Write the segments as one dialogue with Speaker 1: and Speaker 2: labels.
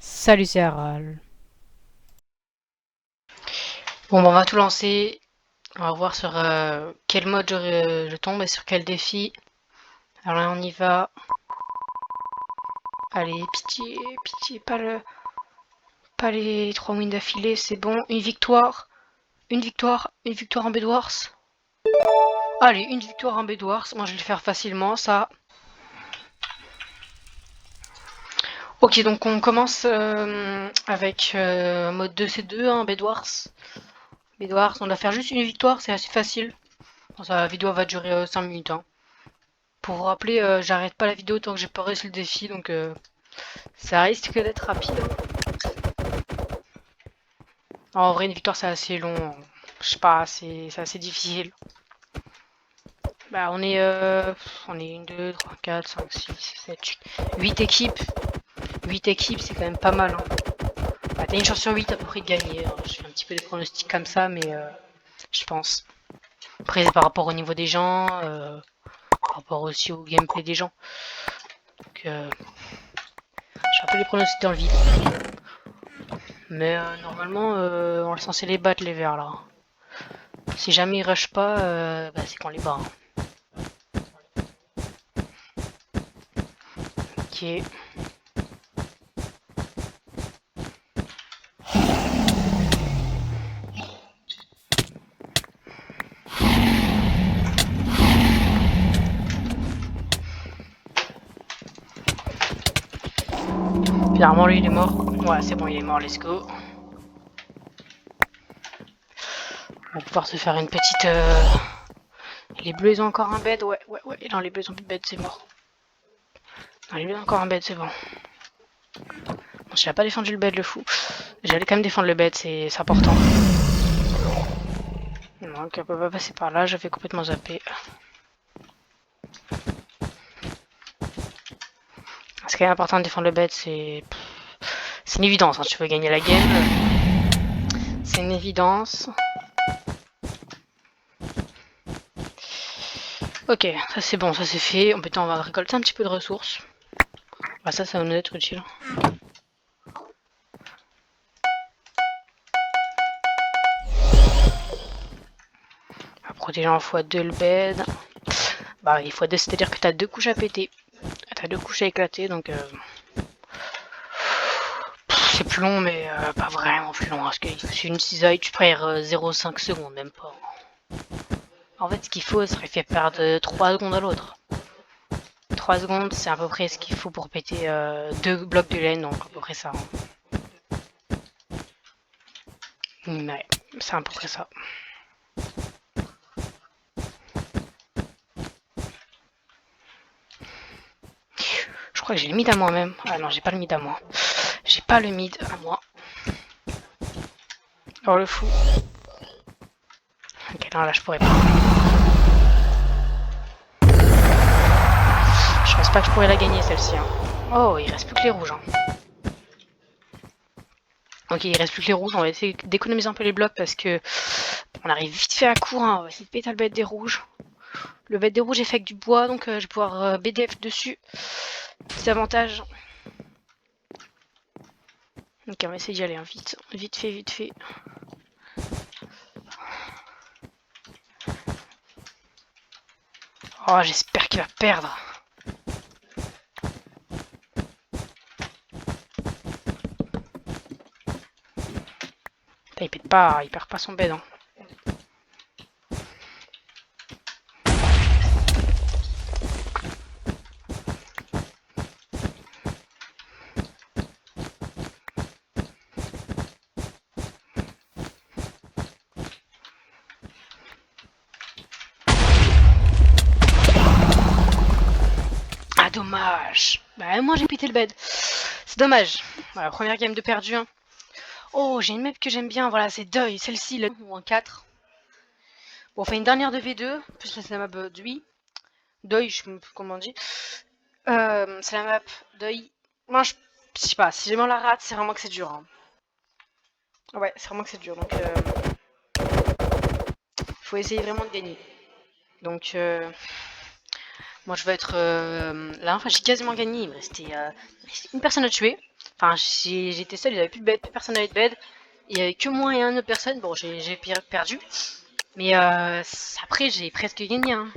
Speaker 1: Salut, c'est Haral.
Speaker 2: Bon, bah, on va tout lancer. On va voir sur quel mode je tombe et sur quel défi. Alors là, on y va. Allez, pitié, pitié, pas les 3 wins d'affilée, c'est bon. Une victoire en Bedwars. Allez, une victoire en Bedwars. Moi, je vais le faire facilement, ça. Ok, donc on commence avec mode 2C2, hein, Bedwars. Bedwars, on doit faire juste une victoire, c'est assez facile. Bon, la vidéo va durer 5 minutes, hein. Pour vous rappeler, j'arrête pas la vidéo tant que j'ai pas réussi le défi, donc ça risque d'être rapide, hein. En vrai, une victoire, c'est assez long. Je sais pas, c'est assez difficile. Bah, on est 1, 2, 3, 4, 5, 6, 7, 8 équipes. 8 équipes, c'est quand même pas mal, hein. Bah, t'as une chance sur 8 à peu près de gagner, hein. Je fais un petit peu des pronostics comme ça, mais je pense. Après, c'est par rapport au niveau des gens, par rapport aussi au gameplay des gens. Donc, je fais un peu les pronostics dans le vide. Mais normalement, on est censé les battre, les verts, là. Si jamais ils rushent pas, bah, c'est qu'on les bat, hein. Ok. Finalement, lui, il est mort. Ouais, c'est bon, il est mort, let's go. On va pouvoir se faire une petite... Les bleus, ils ont encore un bed. Ouais, ouais, ouais. Non, les bleus, ils ont plus de bed, c'est mort. Non, les bleus, ont encore un bed, c'est bon. Bon, s'il a pas défendu le bed, le fou. J'allais quand même défendre le bed, c'est important. Donc, on peut pas passer par là, j'avais complètement zappé. Ce qui est important de défendre le bed, c'est une évidence, hein. Tu veux gagner la game, c'est une évidence. Ok, ça c'est bon, ça c'est fait. On va récolter un petit peu de ressources. Bah ça va nous être utile. On va protéger en x2 le bed. Bah il x2, c'est-à-dire que t'as 2 couches à péter. T'as 2 couches à éclater, donc c'est plus long, mais pas vraiment plus long. Parce que c'est une cisaille, tu perds 0,5 secondes, même pas. En fait, ce qu'il faut, ça fait perdre 3 secondes à l'autre. 3 secondes, c'est à peu près ce qu'il faut pour péter 2 blocs de laine, donc à peu près ça, hein. Ouais, c'est à peu près ça. Je crois que j'ai le mid à moi même. Ah non, j'ai pas le mid à moi. J'ai pas le mid à moi. Oh le fou. Ok, non, là je pourrais pas. Je pense pas que je pourrais la gagner celle-ci, hein. Oh, il reste plus que les rouges, hein. Ok, il reste plus que les rouges. On va essayer d'économiser un peu les blocs parce que on arrive vite fait à court, hein. On va essayer de péter le bête des rouges. Le bête des rouges est fait avec du bois, donc je vais pouvoir BDF dessus. Petit avantage. Ok, on va essayer d'y aller, hein, vite. Vite fait, vite fait. Oh, j'espère qu'il va perdre. Putain, il perd pas son bed, hein. Ah, dommage. Bah, moi j'ai pété le bed. C'est dommage. Voilà, première game de perdu, hein. Oh, j'ai une map que j'aime bien. Voilà, c'est Deuil. Celle-ci, ou un 4. Bon, on fait une dernière de V2. Plus c'est la map Deuil. Deuil, je sais pas comment on dit. C'est la map Deuil. Moi, je sais pas. Si jamais on la rate, c'est vraiment que c'est dur, hein. Ouais, c'est vraiment que c'est dur. Donc, faut essayer vraiment de gagner. Donc, moi, je vais être là. Enfin, j'ai quasiment gagné. Il me restait une personne à tuer. Enfin, j'étais seul, il n'y avait plus de bed, plus personne n'avait de bed. Il y avait que moi et une autre personne. Bon, j'ai perdu. Mais après, j'ai presque gagné. Hein.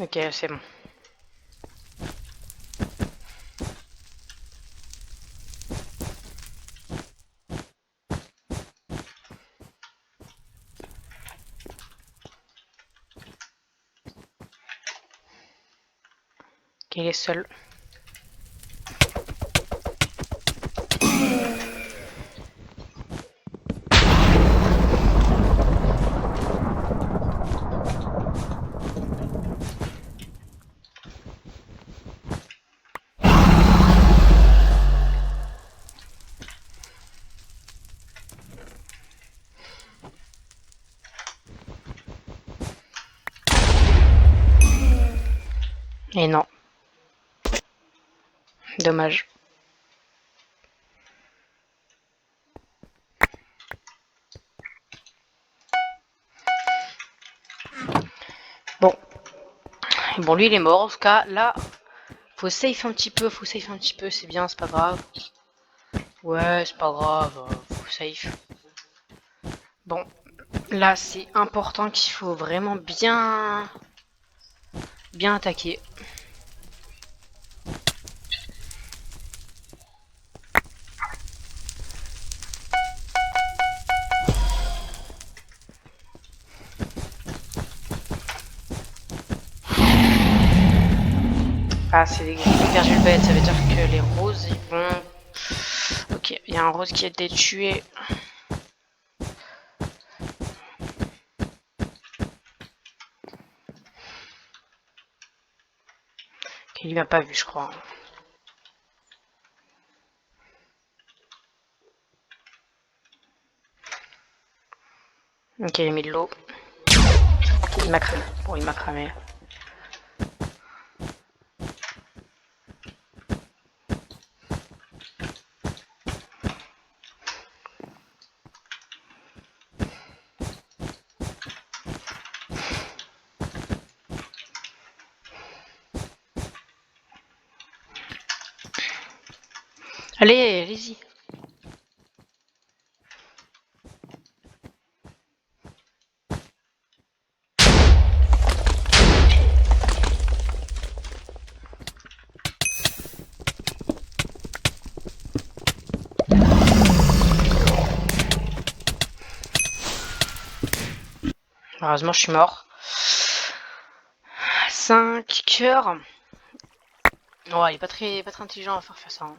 Speaker 2: Ok, c'est bon. Ok, il est seul. Et non, dommage. Bon, bon lui il est mort. En tout cas, là, faut safe un petit peu, c'est bien, c'est pas grave. Ouais, c'est pas grave, faut safe. Bon, là c'est important qu'il faut vraiment bien attaquer. Ah, c'est j'ai perdu le bête, ça veut dire que les roses ils vont. Ok, il y a un rose qui a été tué. Il m'a pas vu, je crois. Ok, il a mis de l'eau. Il m'a cramé. Bon, il m'a cramé. Allez, allez-y. Heureusement, je suis mort. 5 cœurs. Oh, il est pas très intelligent à faire ça. Hein.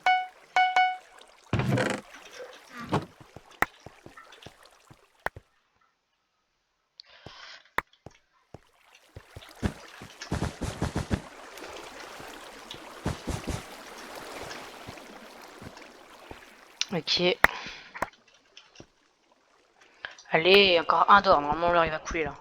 Speaker 2: Ok. Allez, encore un d'or. Normalement, l'or il va couler là.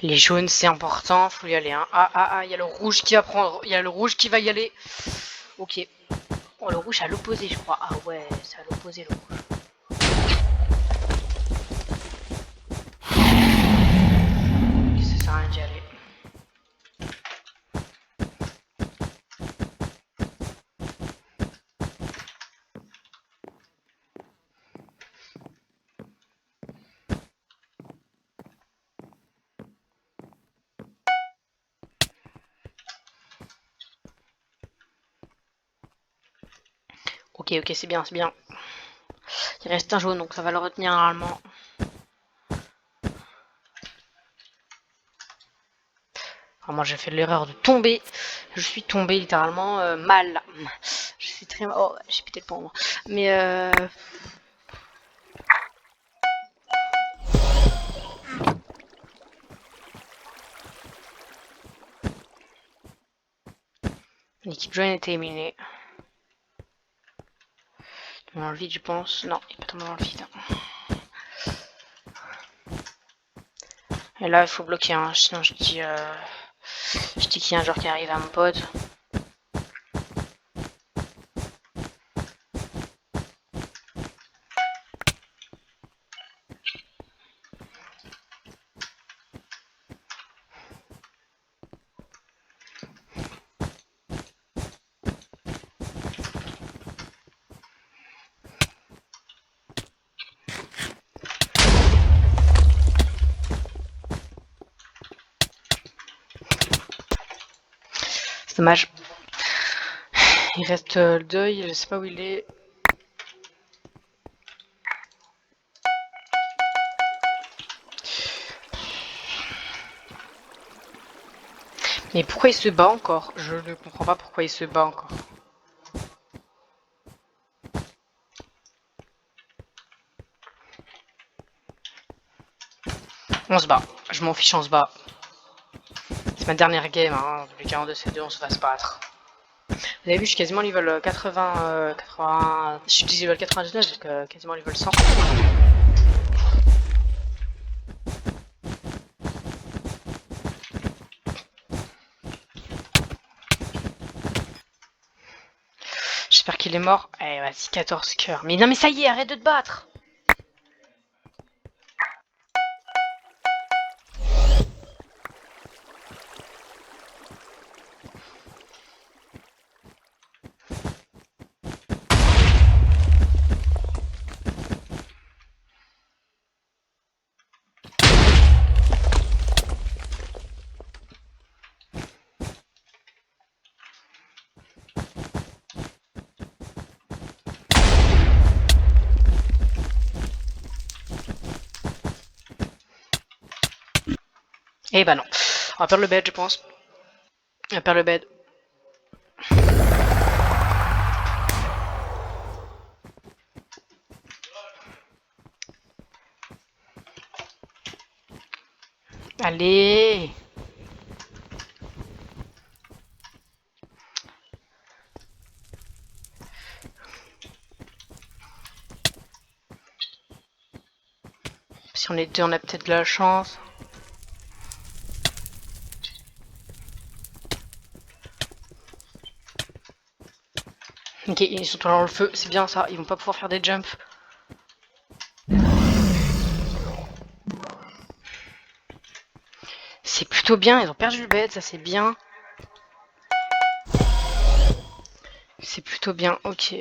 Speaker 2: Les jaunes, c'est important, faut y aller. Hein. Il y a le rouge qui va prendre. Il y a le rouge qui va y aller. Ok. Oh, le rouge à l'opposé, je crois. Ah ouais, c'est à l'opposé le rouge. Ok, ça sert à rien d'y aller. Ok, ok, c'est bien, c'est bien. Il reste un jaune, donc ça va le retenir normalement. moi j'ai fait l'erreur de tomber. Je suis tombée littéralement mal. Je suis très mal. Oh, j'ai pété le pont. Mais l'équipe jaune était éliminée. Dans le vide, je pense. Non, il est pas tombé dans le vide. Et là, il faut bloquer. Hein. Sinon, je dis qu'il y a un joueur qui arrive à mon pote. C'est dommage. Il reste le deuil, je sais pas où il est. Mais pourquoi il se bat encore? Je ne comprends pas pourquoi il se bat encore. On se bat. Je m'en fiche, on se bat. C'est ma dernière game, hein. Les 42 C2, on se va se battre. Vous avez vu, je suis quasiment level 80, 80... Je suis level 99, donc quasiment level 100. J'espère qu'il est mort. Eh, vas-y, 14 cœurs. Mais non, mais ça y est, arrête de te battre! Eh bah non. On va perdre le bed, je pense. On va perdre le bed. Allez! Si on est deux, on a peut-être de la chance. Ok, ils sont dans le feu, c'est bien ça. Ils vont pas pouvoir faire des jumps. C'est plutôt bien, ils ont perdu le bed, ça c'est bien. C'est plutôt bien, ok.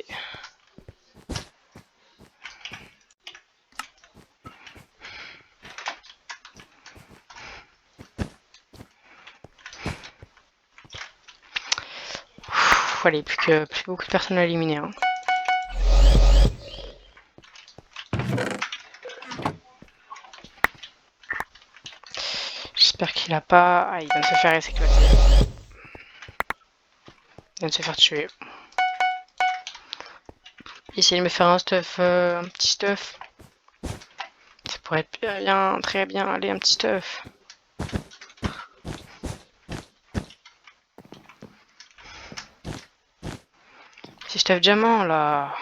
Speaker 2: Allez, plus beaucoup de personnes à éliminer. Hein. J'espère qu'il a pas... Ah, il vient de se faire éclater. Il vient de se faire tuer. Essayez de me faire un stuff, un petit stuff. Ça pourrait être bien, très bien. Allez, un petit stuff. Si stuff diamant, là.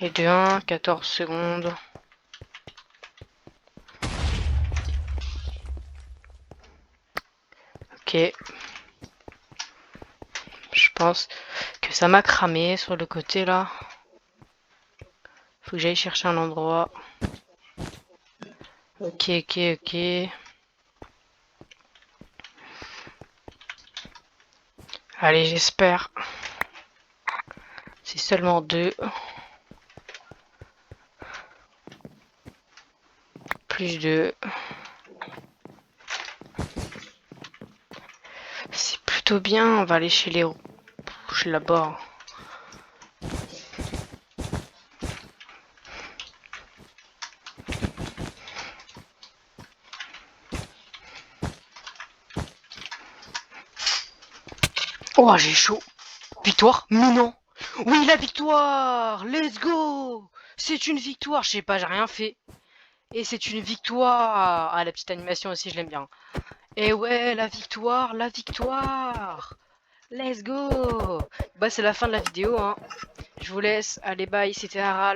Speaker 2: Et de 1, 14 secondes. Ok. Je pense que ça m'a cramé sur le côté, là. Faut que j'aille chercher un endroit. Ok, ok, ok. Allez, j'espère. C'est seulement 2. Plus 2. C'est plutôt bien. On va aller chez les rouges là-bas. Oh, j'ai chaud. Victoire? Mais non. Oui, la victoire. Let's go. C'est une victoire. Je sais pas, j'ai rien fait. Et c'est une victoire. Ah, la petite animation aussi, je l'aime bien. Et ouais, la victoire, la victoire. Let's go. Bah, c'est la fin de la vidéo, hein. Je vous laisse. Allez, bye, c'était Harald.